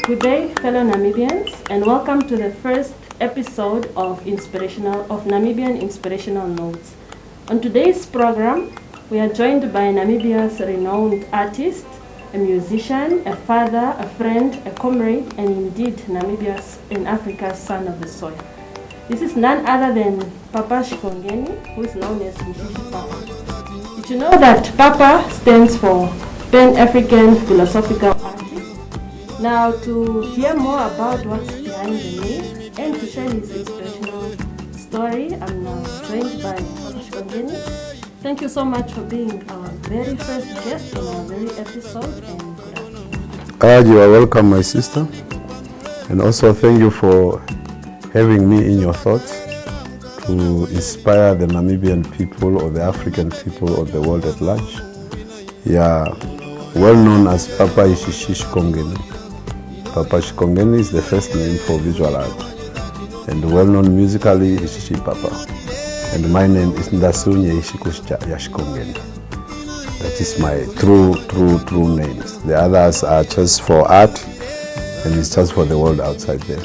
Good day, fellow Namibians, and welcome to the first episode of Namibian Inspirational Notes. On today's program, we are joined by Namibia's renowned artist, a musician, a father, a friend, a comrade, and indeed Namibia's and Africa's son of the soil. This is none other than Papa Shikongeni, who is known as Hishishi Papa. Did you know that Papa stands for Pan-African Philosophical Artist? Now, to hear more about what's behind the name and to share his inspirational story, I'm now joined by Papa Shikongeni. Thank you so much for being our very first guest on our very episode, and good afternoon. You are welcome, my sister. And also thank you for having me in your thoughts to inspire the Namibian people or the African people or the world at large. Yeah, well known as Papa Hishishi Shikongeni. Papa Shikongeni is the first name for visual art, and well known musically Hishishi Papa. And my name is Ndasunye Ishikushcha Yashikongeni. That is my true names. The others are just for art, and it's just for the world outside there.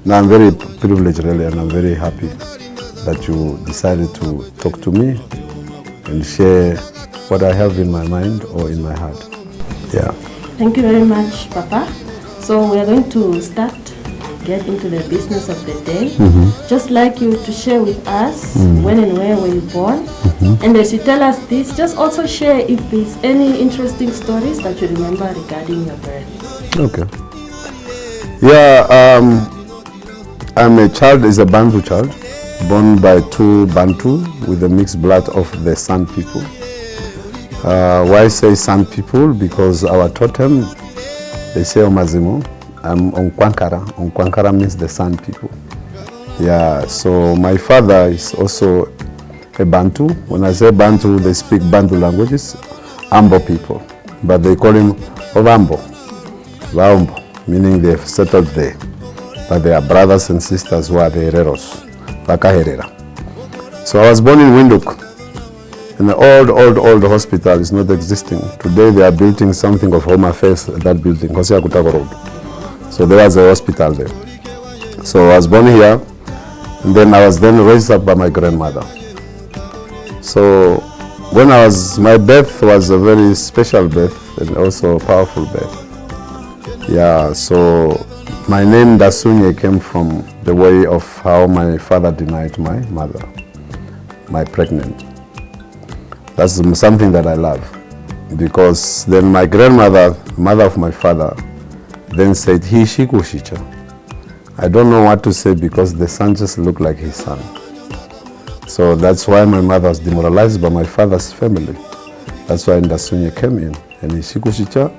Now I'm very privileged really, and I'm very happy that you decided to talk to me and share what I have in my mind or in my heart. Yeah. Thank you very much, Papa. So we are going to get into the business of the day. Just like you to share with us when and where were you born. And as you tell us this, just also share if there's any interesting stories that you remember regarding your birth. Okay. Yeah, I'm a child, is a Bantu child, born by two Bantu with a mixed blood of the San people. Why say San people? Because our totem, they say Omazimo. I'm Onkwankara. Onkwankara means the San people. Yeah, so my father is also a Bantu. When I say Bantu, they speak Bantu languages, Ambo people. But they call him Ovambo, Vaombo, meaning they've settled there. But they are brothers and sisters who are the Hereros, Paka Herera. So I was born in Windhoek. And the old hospital is not existing. Today they are building something of Home Affairs, that building, Kosia Kutago Road. So there was a hospital there. So I was born here, and then I was then raised up by my grandmother. So my birth was a very special birth and also a powerful birth. Yeah, so my name Dasunye came from the way of how my father denied my mother, my pregnant. That's something that I love, because then my grandmother, mother of my father, then said, Hishikushicha. I don't know what to say because the son just looked like his son. So that's why my mother was demoralized by my father's family. That's why Ndasunye came in. And Hishikushicha,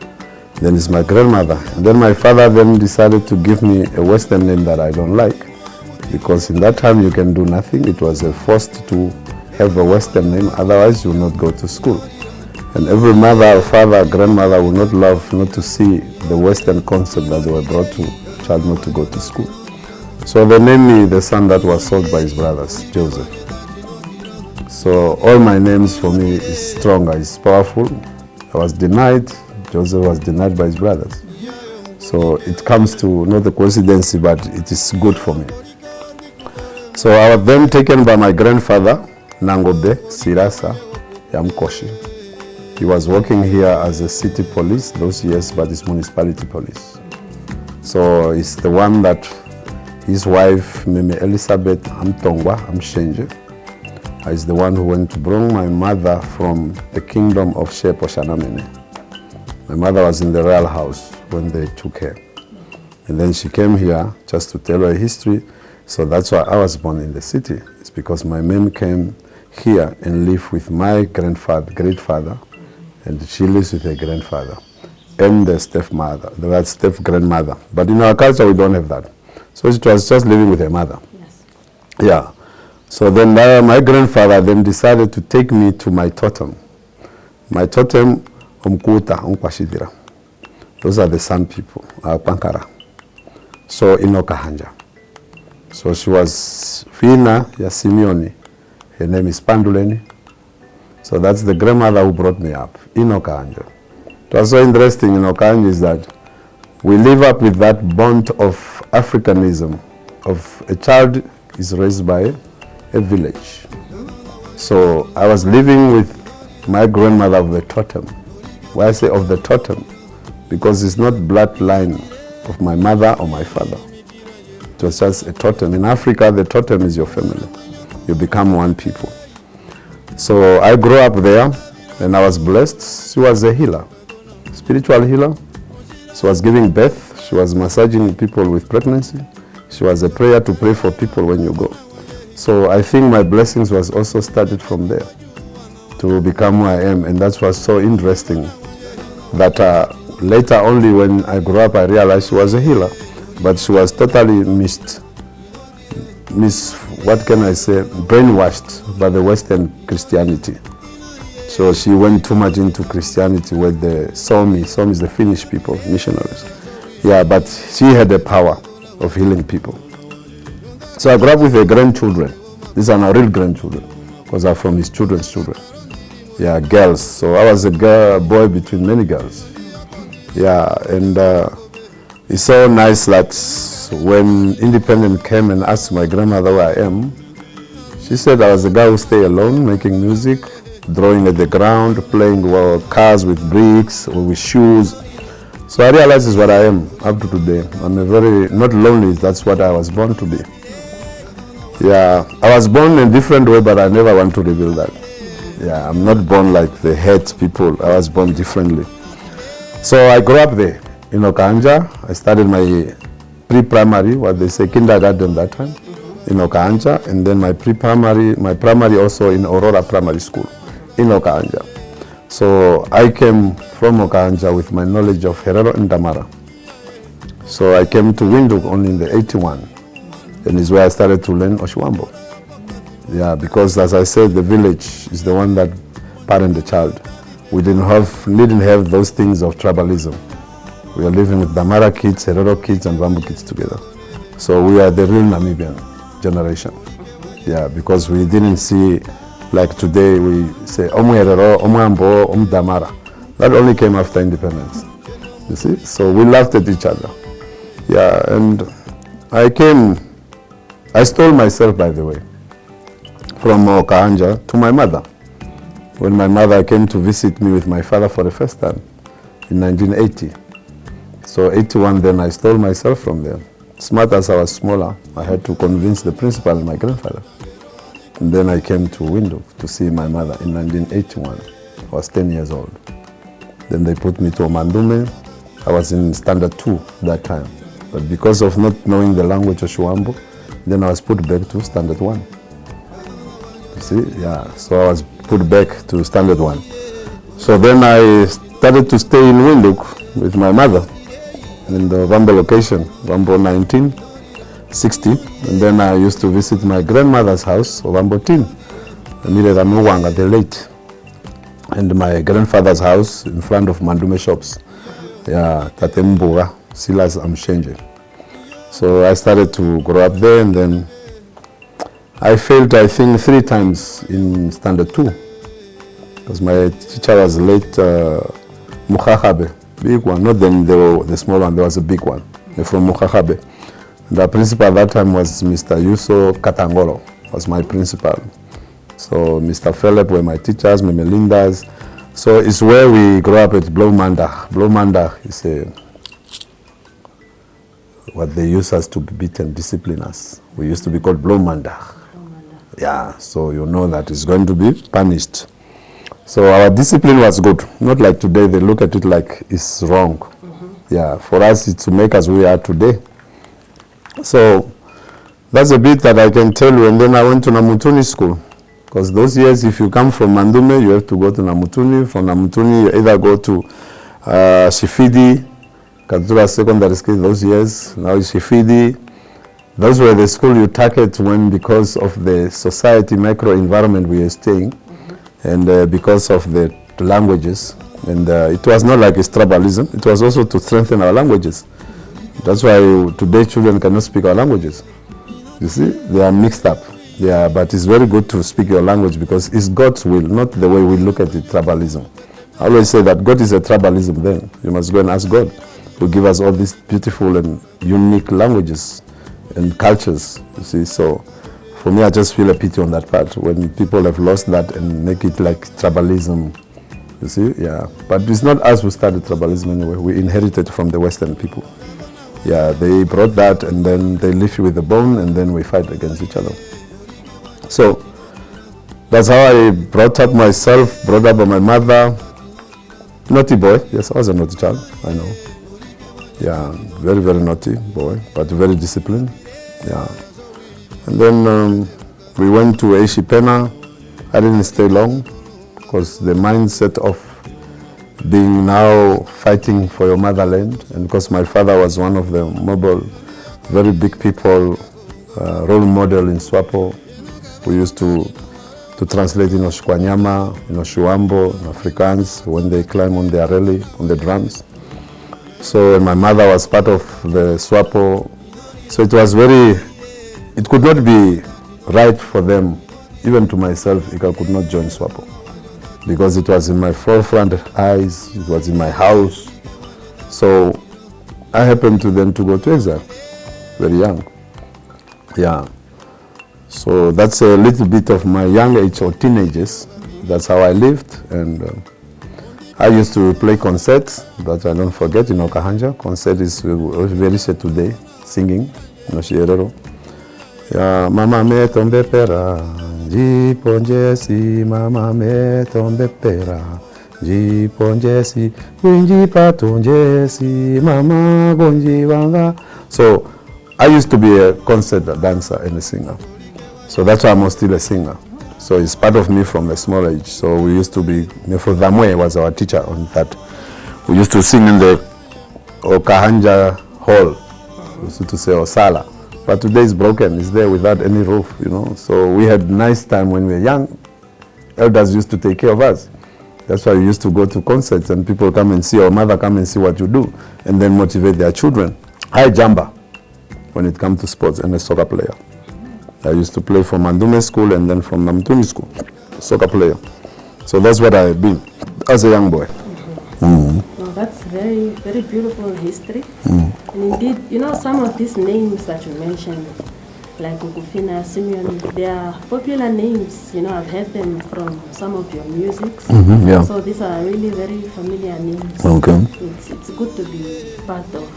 then it's my grandmother. And then my father then decided to give me a Western name that I don't like, because in that time you can do nothing. It was forced to have a Western name, otherwise you will not go to school. And every mother, father, grandmother will not love not to see the Western concept that they were brought to child not to go to school. So they named me the son that was sold by his brothers, Joseph. So all my names for me is stronger, is powerful. I was denied, Joseph was denied by his brothers. So it comes to not a coincidence, but it is good for me. So I was then taken by my grandfather, Nangobe Sirasa Yamkoshi. He was working here as a city police those years, but it's municipality police. So it's the one that his wife, Meme Elizabeth Amtongwa Amshenje, is the one who went to bring my mother from the kingdom of Shepo Shanamene. My mother was in the royal house when they took her. And then she came here just to tell her history. So that's why I was born in the city. It's because my mom came here and live with my grandfather, great father, and she lives with her grandfather and the stepmother, the step-grandmother. But in our culture, we don't have that. So it was just living with her mother. Yes. Yeah. So then my grandfather then decided to take me to my totem. My totem, Umkuta, Umkwashidira. Those are the San people, Pankara. So Inokahanja. So she was Fina Yasimioni. Her name is Panduleni. So that's the grandmother who brought me up, Inokahanja. It was so interesting in Okahanja is that we live up with that bond of Africanism, of a child is raised by a village. So I was living with my grandmother of the totem. Why I say of the totem? Because it's not bloodline of my mother or my father. It was just a totem. In Africa, the totem is your family. You become one people. So I grew up there and I was blessed. She was a healer, spiritual healer. She was giving birth. She was massaging people with pregnancy. She was a prayer to pray for people when you go. So I think my blessings was also started from there to become who I am. And that was so interesting that later only when I grew up, I realized she was a healer. But she was totally what can I say, brainwashed by the Western Christianity. So she went too much into Christianity where the Somi is the Finnish people, missionaries. Yeah, but she had the power of healing people. So I grew up with the grandchildren. These are now real grandchildren because I'm from his children's children. Yeah, girls. So I was a boy between many girls. Yeah, and it's so nice that when independence came and asked my grandmother where I am, she said I was a guy who stay alone, making music, drawing at the ground, playing cars with bricks or with shoes. So I realized this is what I am up to today. I'm a very, not lonely, that's what I was born to be. Yeah, I was born in a different way, but I never want to reveal that. Yeah, I'm not born like the hate people. I was born differently. So I grew up there in Okanja. I started my pre-primary, what they say kindergarten that time, in Okanja, and then my primary also in Aurora Primary School in Okanja. So I came from Okanja with my knowledge of Herero and Damara. So I came to Windhoek only in the 81, and is where I started to learn Oshiwambo. Yeah, because as I said, the village is the one that parent the child. We didn't have those things of tribalism. We are living with Damara kids, Herero kids, and Wambo kids together. So we are the real Namibian generation. Yeah, because we didn't see, like today, we say, Omu Herero, Omu Ambo, Omu Damara. That only came after independence. You see? So we laughed at each other. Yeah, and I stole myself, by the way, from Okanja to my mother. When my mother came to visit me with my father for the first time in 1980. So 81, then I stole myself from there. Smart as I was smaller, I had to convince the principal and my grandfather. And then I came to Windhoek to see my mother in 1981. I was 10 years old. Then they put me to Omandume. I was in standard 2 that time. But because of not knowing the language of Shuambo, then I was put back to standard 1. You see, yeah, so I was put back to standard 1. So then I started to stay in Windhoek with my mother in the Wambo location, Wambo 1960. And then I used to visit my grandmother's house, Wambo 10, Mirera Muwanga, the late. And my grandfather's house in front of Mandume shops. Yeah, Tatembuga, Silas Amshenje. So I started to grow up there, and then I failed, I think, 3 times in standard 2. Because my teacher was late, Mukhachabe, big one, not the small one, there was a big one, from Mukhachabe. The principal at that time was Mr. Yuso Katangolo, was my principal. So Mr. Philip were my teachers, my Melindas. So it's where we grew up at Blomanda. Blomanda is what they use us to beat and discipline us. We used to be called Blomanda. Yeah, so you know that it's going to be punished. So our discipline was good. Not like today, they look at it like it's wrong. Yeah, for us it's to make us who we are today. So that's a bit that I can tell you. And then I went to Namutuni school. Because those years, if you come from Mandume, you have to go to Namutuni. From Namutuni, you either go to Shifidi, Katura Secondary School those years. Now it's Shifidi. Those were the school you target when, because of the society micro-environment we are staying, and because of the languages. And it was not like it's tribalism. It was also to strengthen our languages. That's why today children cannot speak our languages. You see, they are mixed up. Yeah, but it's very good to speak your language because it's God's will, not the way we look at it, tribalism. I always say that God is a tribalism then. You must go and ask God. who give us all these beautiful and unique languages and cultures, you see. So for me, I just feel a pity on that part when people have lost that and make it like tribalism, you see. Yeah, but it's not us who started tribalism anyway. We inherited from the Western people. Yeah, they brought that and then they live with the bone and then we fight against each other. So that's how I brought up myself, brought up by my mother. Naughty boy, yes, I was a naughty child, I know. Yeah, very, very naughty boy, but very disciplined. Yeah. And then we went to Ishipena. I didn't stay long because the mindset of being now fighting for your motherland, and because my father was one of the mobile, very big people, role model in Swapo. We used to translate in Oshikwanyama, in Oshiwambo, in Afrikaans, when they climb on the areli, on the drums. So my mother was part of the Swapo. So it was it could not be right for them, even to myself, if I could not join Swapo. Because it was in my forefront eyes, it was in my house. So I happened to then to go to exile, very young. Yeah. So that's a little bit of my young age or teenagers. That's how I lived. And I used to play concerts that I don't forget in Okahanja. Concert is very sad today, singing, no shierero. Yeah, Mama me tombe pera, jiponjesi, Mama me tombe pera, jiponjesi, winji patonjesi, Mama gonji wanga. So I used to be a concert dancer and a singer. So that's why I'm still a singer. So it's part of me from a small age. So we used to be, Nefo Damwe was our teacher on that. We used to sing in the Okahanja hall. We used to say Osala. But today it's broken, it's there without any roof, you know. So we had nice time when we were young. Elders used to take care of us. That's why we used to go to concerts and people come and see, our mother come and see what you do, and then motivate their children. I jamba when it comes to sports and a soccer player. I used to play from Mandume school and then from Namtuni school, soccer player. So that's what I have been as a young boy. Well, that's very, very beautiful history. And indeed, you know, some of these names that you mentioned, like Ukufina, Simeon, they are popular names. You know, I've heard them from some of your musics. Yeah. So these are really very familiar names. Okay. It's good to be part of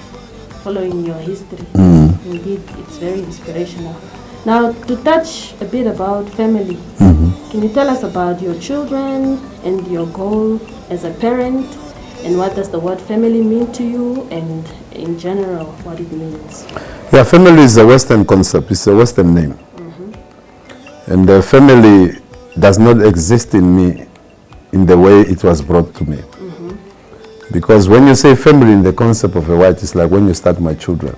following your history. Indeed, it's very inspirational. Now, to touch a bit about family, can you tell us about your children and your goal as a parent, and what does the word family mean to you, and in general, what it means? Yeah, family is a Western concept, it's a Western name. And the family does not exist in me in the way it was brought to me. Because when you say family in the concept of a white, it's like when you start my children.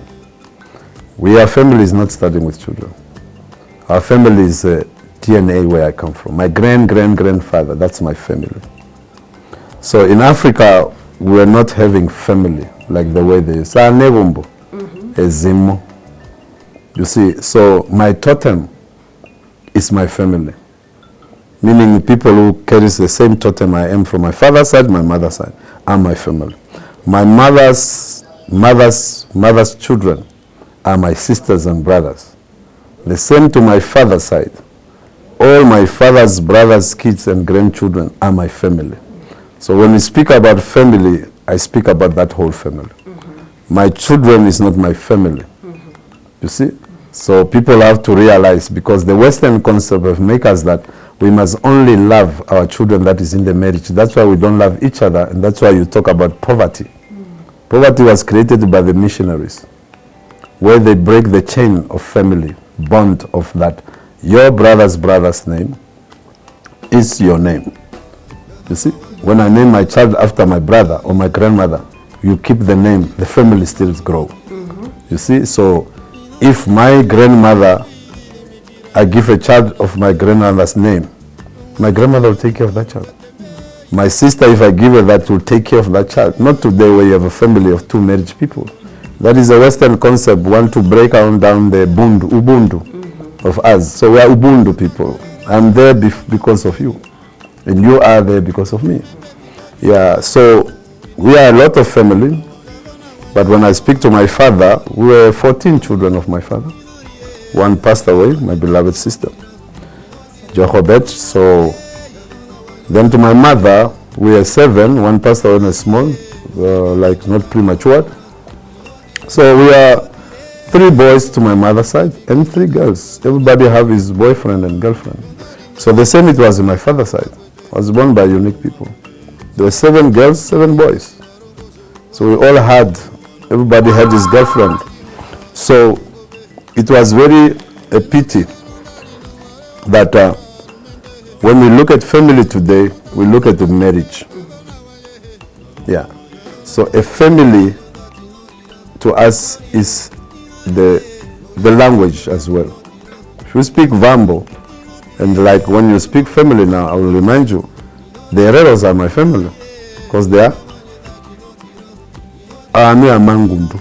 Our family is not starting with children. Our family is DNA where I come from. My grandfather, that's my family. So in Africa, we're not having family like the way they say. Ezimo. You see, so my totem is my family. Meaning people who carries the same totem I am from my father's side, my mother's side, are my family. My mother's children are my sisters and brothers. The same to my father's side. All my father's brothers, kids and grandchildren are my family. So when we speak about family, I speak about that whole family. My children is not my family. You see? So people have to realize, because the Western concept of make us that we must only love our children that is in the marriage. That's why we don't love each other, and that's why you talk about poverty. Poverty was created by the missionaries, where they break the chain of family, bond of that. Your brother's name is your name. You see? When I name my child after my brother or my grandmother, you keep the name, the family still grow. You see? So if my grandmother, I give a child of my grandmother's name, my grandmother will take care of that child. My sister, if I give her that, will take care of that child. Not today where you have a family of 2 married people. That is a Western concept, want to break down the Ubuntu of us. So we are Ubuntu people. I'm there because of you. And you are there because of me. Yeah, so we are a lot of family. But when I speak to my father, we were 14 children of my father. One passed away, my beloved sister, Jehobet. So then to my mother, we were 7. One passed away in a small, like not premature. So we are 3 boys to my mother's side and 3 girls. Everybody have his boyfriend and girlfriend. So the same it was in my father's side. I was born by unique people. There were 7 girls, 7 boys. So we all had, everybody had his girlfriend. So it was very a pity that when we look at family today, we look at the marriage. Yeah. So a family to us is the language as well. If you speak Vambo, and like when you speak family now, I will remind you, the Hereros are my family, because they are Mangundu.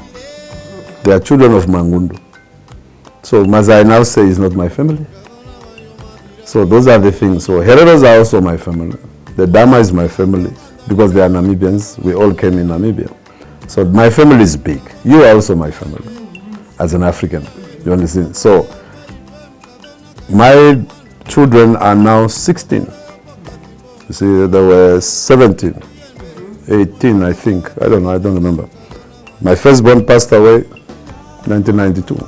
They are children of Mangundu. So Mazai now say is not my family. So those are the things. So Hereros are also my family. The Dama is my family, because they are Namibians. We all came in Namibia. So my family is big. You are also my family, as an African. You understand? So my children are now 16. You see, there were 17, 18, I think. I don't know, I don't remember. My firstborn passed away 1992.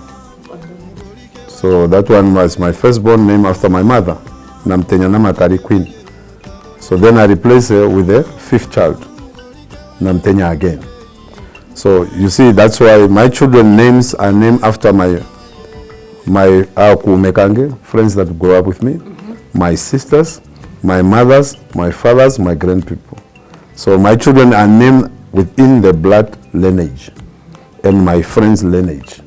So that one was my firstborn, named after my mother, Namtenya Namakari Queen. So then I replaced her with a 5th child, Namtenya again. So you see, that's why my children's names are named after my Aku Mekange, friends that grew up with me, my sisters, my mothers, my fathers, my grandpeople. So my children are named within the blood lineage and my friends' lineage.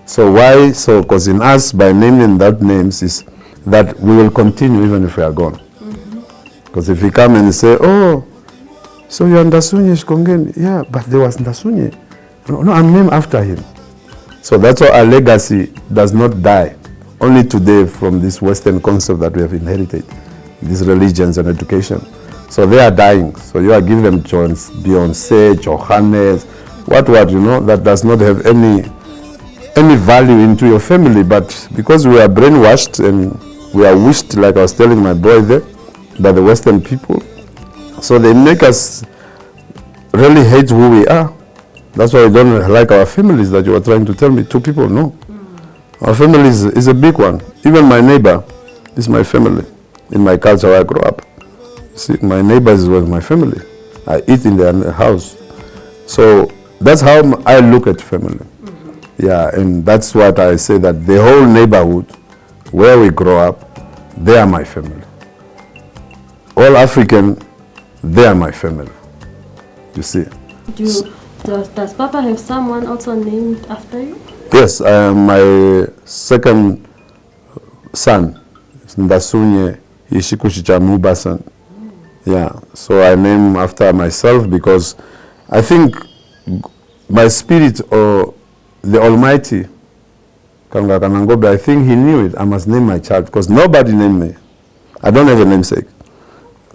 So why? So because in us, by naming that names, is that we will continue even if we are gone. Because if we come and say, oh, so you're Ndasunye Shikongeni. Yeah, but there was Ndasunye. No, I'm named after him. So that's why our legacy does not die only today from this Western concept that we have inherited, these religions and education. So they are dying. So you are giving them Beyonce, Johannes, what, you know, that does not have any value into your family. But because we are brainwashed and we are wished, like I was telling my boy there, by the Western people, so they make us really hate who we are. That's why we don't like our families that you were trying to tell me. 2 people, no. Our family is a big one. Even my neighbor is my family. In my culture where I grew up. See, my neighbors were my family. I eat in their house. So that's how I look at family. Yeah, and that's what I say, that the whole neighborhood where we grow up, they are my family. All African, they are my family. You see. Does Papa have someone also named after you? Yes, my second son, Ndasunye Hishishi Mubasan. Yeah, so I name after myself because I think my spirit or the Almighty, Kanga Kanangobe, I think he knew it. I must name my child because nobody named me. I don't have a namesake.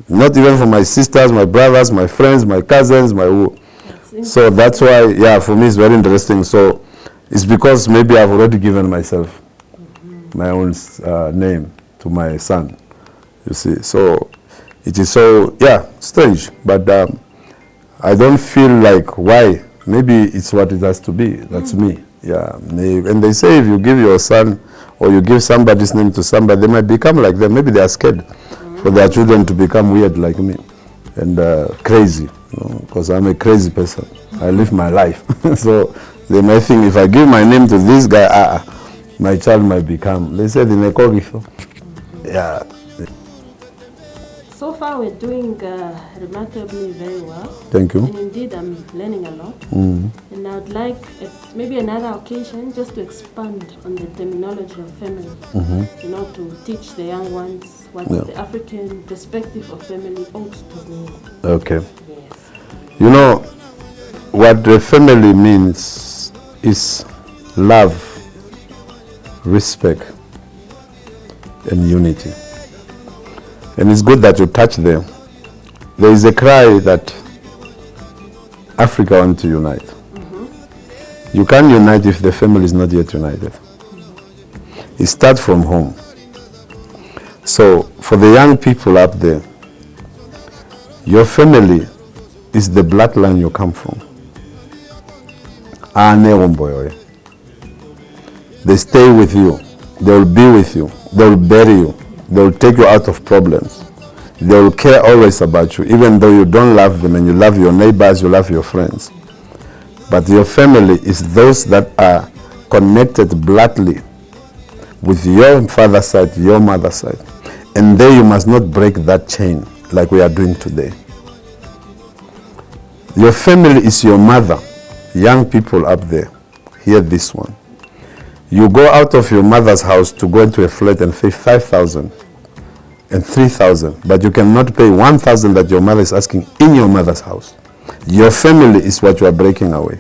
Not even for my sisters, my brothers, my friends, my cousins, So that's why, yeah, for me it's very interesting. So it's because maybe I've already given myself my own name to my son, you see. So it is so, yeah, strange. But I don't feel like why. Maybe it's what it has to be. That's me. Yeah. And they say if you give your son or you give somebody's name to somebody, they might become like them. Maybe they are scared for their children to become weird like me and crazy. Because I'm a crazy person. I live my life. So they might think if I give my name to this guy, my child might become. They said in Ekogifo. Yeah. So far we're doing remarkably very well. Thank you. And indeed I'm learning a lot. And I would like maybe another occasion just to expand on the terminology of family. You know, to teach the young ones what the African perspective of family ought to mean. Okay. Yes. You know, what the family means is love, respect, and unity. And it's good that you touch there. There is a cry that Africa wants to unite. You can't unite if the family is not yet united. It starts from home. So for the young people up there, your family is the bloodline you come from. They stay with you. They will be with you. They will bury you. They will take you out of problems. They will care always about you, even though you don't love them and you love your neighbors, you love your friends. But your family is those that are connected bloodly with your father's side, your mother's side. And there you must not break that chain like we are doing today. Your family is your mother. Young people up there, hear this one. You go out of your mother's house to go into a flat and pay 5,000 and 3,000, but you cannot pay 1,000 that your mother is asking in your mother's house. Your family is what you are breaking away.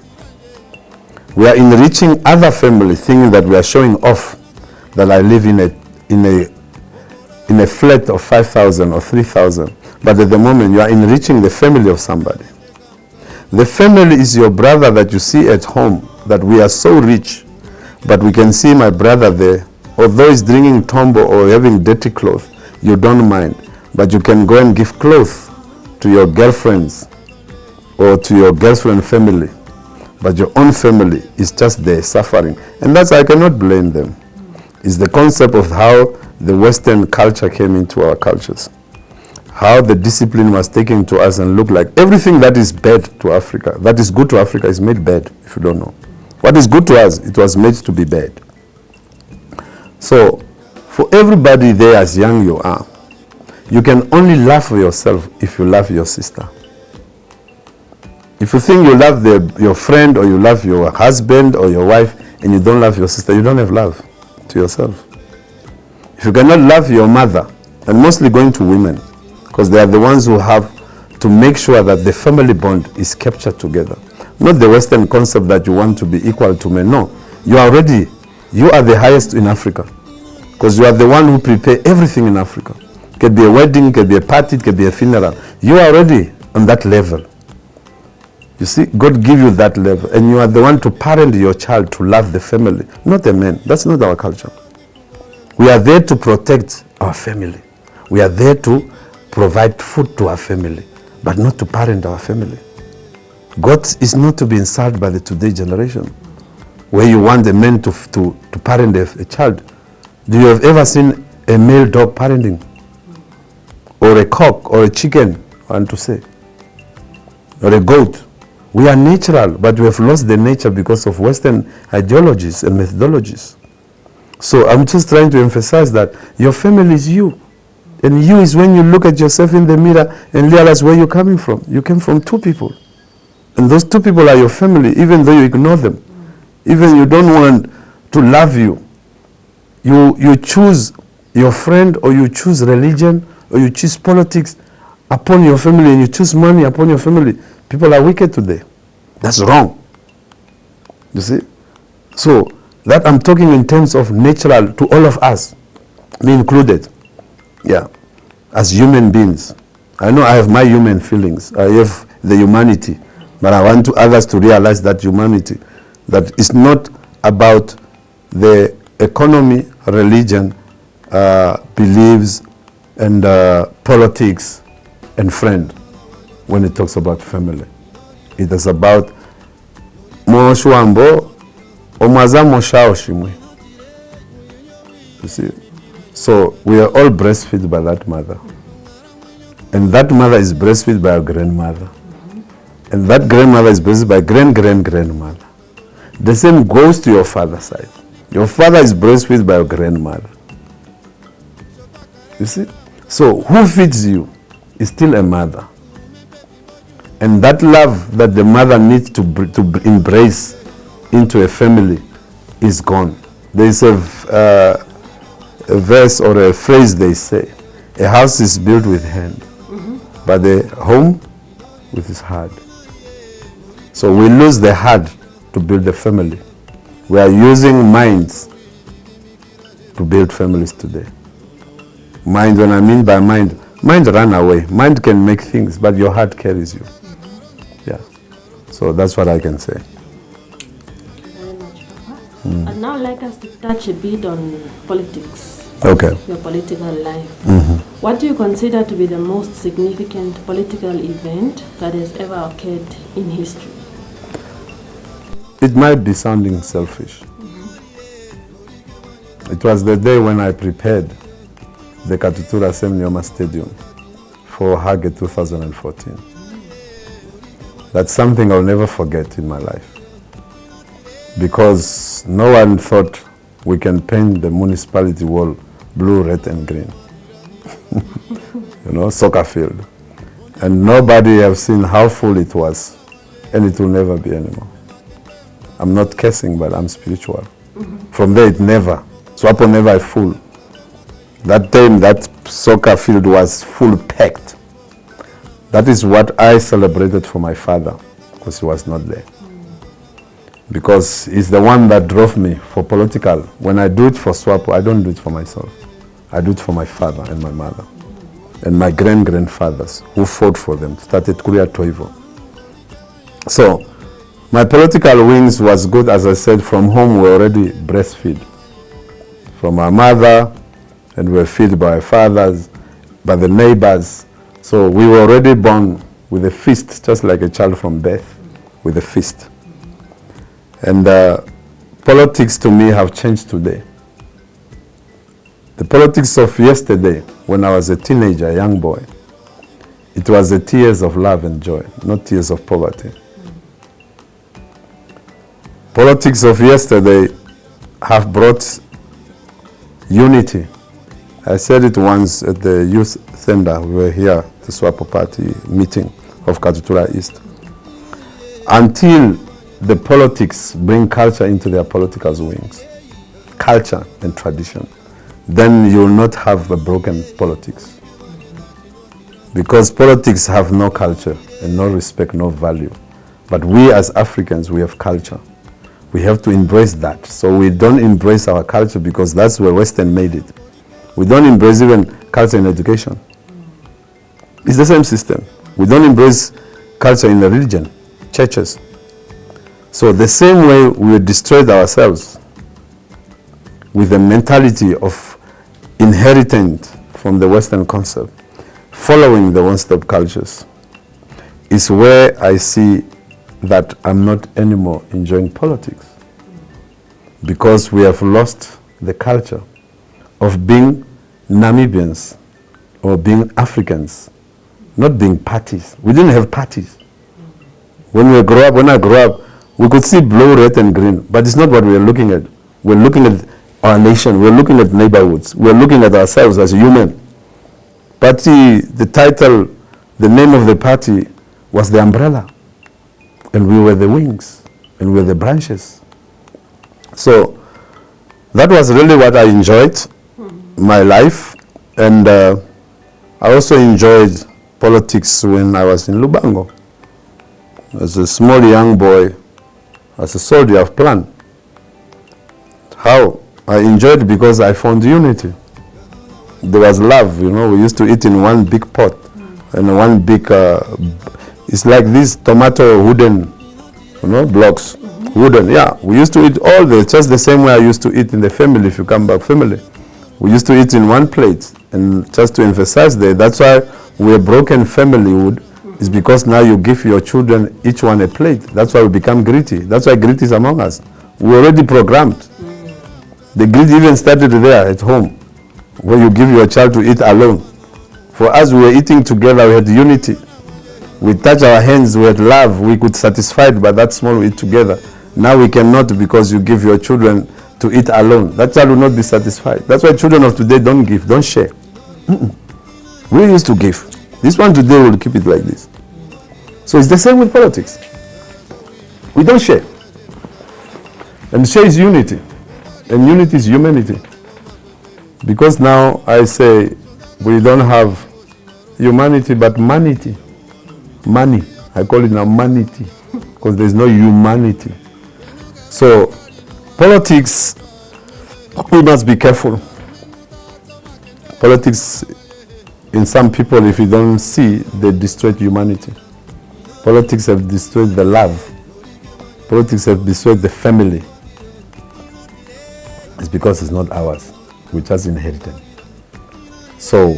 We are enriching other families, thinking that we are showing off that I live in a flat of 5,000 or 3,000, but at the moment you are enriching the family of somebody. The family is your brother that you see at home, that we are so rich, but we can see my brother there, although he's drinking tombo or having dirty clothes, you don't mind, but you can go and give clothes to your girlfriends or to your girlfriend family, but your own family is just there suffering. And that's, I cannot blame them. It's the concept of how the Western culture came into our cultures, how the discipline was taken to us and looked like everything that is bad to Africa, that is good to Africa, is made bad, if you don't know. What is good to us, it was made to be bad. So, for everybody there, as young you are, you can only love yourself if you love your sister. If you think you love your friend or you love your husband or your wife and you don't love your sister, you don't have love to yourself. If you cannot love your mother, and mostly going to women, because they are the ones who have to make sure that the family bond is captured together. Not the Western concept that you want to be equal to men. No, you are the highest in Africa, because you are the one who prepare everything in Africa. It could be a wedding, it could be a party, it could be a funeral. You are already on that level. You see, God give you that level, and you are the one to parent your child to love the family, not the men. That's not our culture. We are there to protect our family. We are there to provide food to our family, but not to parent our family. God is not to be insulted by the today generation, where you want the men to parent a child. Do you have ever seen a male dog parenting? Or a cock, or a chicken, I want to say, or a goat? We are natural, but we have lost the nature because of Western ideologies and methodologies. So I'm just trying to emphasize that your family is you. And you is when you look at yourself in the mirror and realize where you're coming from. You came from two people. And those two people are your family, even though you ignore them. Even you don't want to love you. You choose your friend, or you choose religion, or you choose politics upon your family, and you choose money upon your family. People are wicked today. That's wrong. You see? So, that I'm talking in terms of natural to all of us, me included. Yeah. As human beings. I know I have my human feelings. I have the humanity. But I want others to realize that humanity, that it's not about the economy, religion, beliefs, and politics, and friend when it talks about family. It is about Moshuambo Omaza Moshao Shimwe. You see? So we are all breastfed by that mother. And that mother is breastfed by our grandmother. And that grandmother is breastfed by grandmother. The same goes to your father's side. Your father is breastfed by your grandmother. You see? So who feeds you is still a mother. And that love that the mother needs to embrace into a family is gone. There is a verse or a phrase they say, a house is built with hand, but the home with his heart. So we lose the heart to build a family. We are using minds to build families today. Mind, when I mean by mind run away. Mind can make things, but your heart carries you. Yeah. So that's what I can say. I'd now like us to touch a bit on politics. Okay. Your political life. What do you consider to be the most significant political event that has ever occurred in history? It might be sounding selfish. It was the day when I prepared the Katutura Semnyoma Stadium for Hage 2014. That's something I'll never forget in my life. Because no one thought we can paint the municipality wall blue, red and green. Soccer field. And nobody have seen how full it was, and it will never be anymore. I'm not cursing, but I'm spiritual. From there, it never. Swapo never full. That time, that soccer field was full packed. That is what I celebrated for my father, because he was not there. Because he's the one that drove me for political. When I do it for Swapo, I don't do it for myself. I do it for my father and my mother. And my grandfathers who fought for them, started Kuria Toivo. So, my political wings was good, as I said, from home we already breastfeed. From our mother, and we were fed by our fathers, by the neighbors. So we were already born with a fist, just like a child from birth, with a fist. And politics to me have changed today. The politics of yesterday, when I was a teenager, a young boy, it was the tears of love and joy, not tears of poverty. Politics of yesterday have brought unity. I said it once at the youth center. We were here, the Swapo Party meeting of Katutura East. Until the politics bring culture into their political wings, culture and tradition, then you will not have a broken politics. Because politics have no culture and no respect, no value. But we as Africans, we have culture. We have to embrace that. So we don't embrace our culture because that's where Western made it. We don't embrace even culture in education. It's the same system. We don't embrace culture in the religion, churches. So the same way we destroyed ourselves with the mentality of inheriting from the Western concept, following the one-step cultures, is where I see that I'm not anymore enjoying politics. Because we have lost the culture of being Namibians or being Africans, not being parties. We didn't have parties. When I grew up, we could see blue, red and green, but it's not what we're looking at. We're looking at our nation, we're looking at neighborhoods, we're looking at ourselves as human. Party, the title, the name of the party was the umbrella, and we were the wings, and we were the branches. So that was really what I enjoyed, my life, and I also enjoyed politics when I was in Lubango. As a small young boy, as a soldier of plan. How? I enjoyed it because I found unity. There was love, we used to eat in one big pot, and one big, it's like these tomato wooden, blocks. Wooden, yeah. We used to eat just the same way I used to eat in the family, if you come back family. We used to eat in one plate, and just to emphasize that's why we're broken family wood, is because now you give your children each one a plate. That's why we become greedy. That's why greed is among us. We're already programmed. The greed even started there at home, where you give your child to eat alone. For us, we were eating together, we had unity. We touched our hands, we had love, we could satisfy it by that small we eat together. Now we cannot because you give your children to eat alone. That child will not be satisfied. That's why children of today don't give, don't share. We used to give. This one today will keep it like this. So it's the same with politics. We don't share. And share is unity. And unity is humanity. Because now I say we don't have humanity but manity. Money. I call it now manity. Because there's no humanity. So politics, we must be careful. Politics, in some people, if you don't see, they destroy humanity. Politics have destroyed the love. Politics have destroyed the family. because it's not ours. We just inherited. So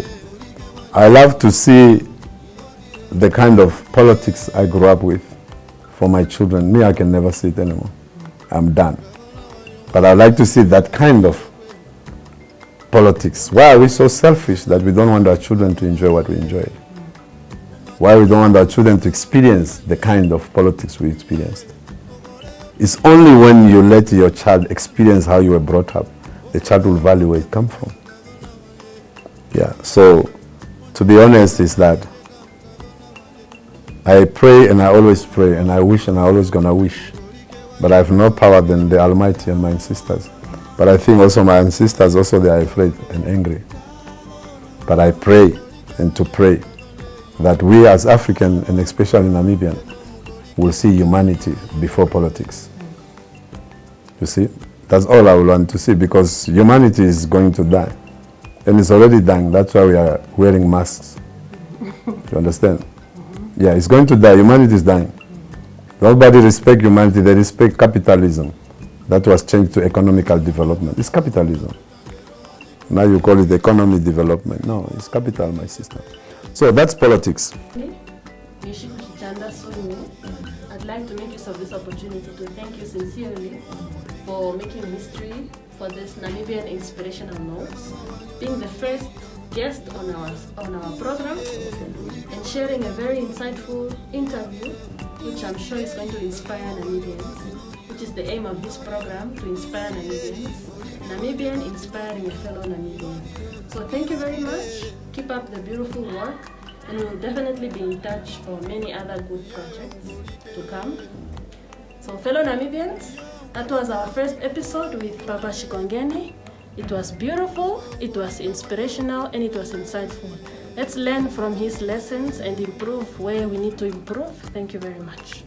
I love to see the kind of politics I grew up with for my children. Me, I can never see it anymore. I'm done. But I like to see that kind of politics. Why are we so selfish that we don't want our children to enjoy what we enjoy? Why we don't want our children to experience the kind of politics we experienced? It's only when you let your child experience how you were brought up, the child will value where it comes from. Yeah, so to be honest is that I pray and I always pray and I wish and I always gonna wish. But I have no power than the Almighty and my ancestors. But I think also my ancestors also they are afraid and angry. But I pray and to pray that we as African and especially Namibian will see humanity before politics. You see? That's all I will want to see because humanity is going to die. And it's already dying. That's why we are wearing masks. You understand? Yeah, it's going to die. Humanity is dying. Nobody respects humanity. They respect capitalism. That was changed to economical development. It's capitalism. Now you call it economy development. No, it's capital, my sister. So that's politics. I'd like to make use of this opportunity to thank you sincerely for making history for this Namibian Inspirational Notes, being the first guest on our program and sharing a very insightful interview, which I'm sure is going to inspire Namibians, which is the aim of this program, to inspire Namibians, Namibian inspiring a fellow Namibian. So thank you very much. Keep up the beautiful work, and we'll definitely be in touch for many other good projects to come. So fellow Namibians, that was our first episode with Papa Shikongeni. It was beautiful, it was inspirational, and it was insightful. Let's learn from his lessons and improve where we need to improve. Thank you very much.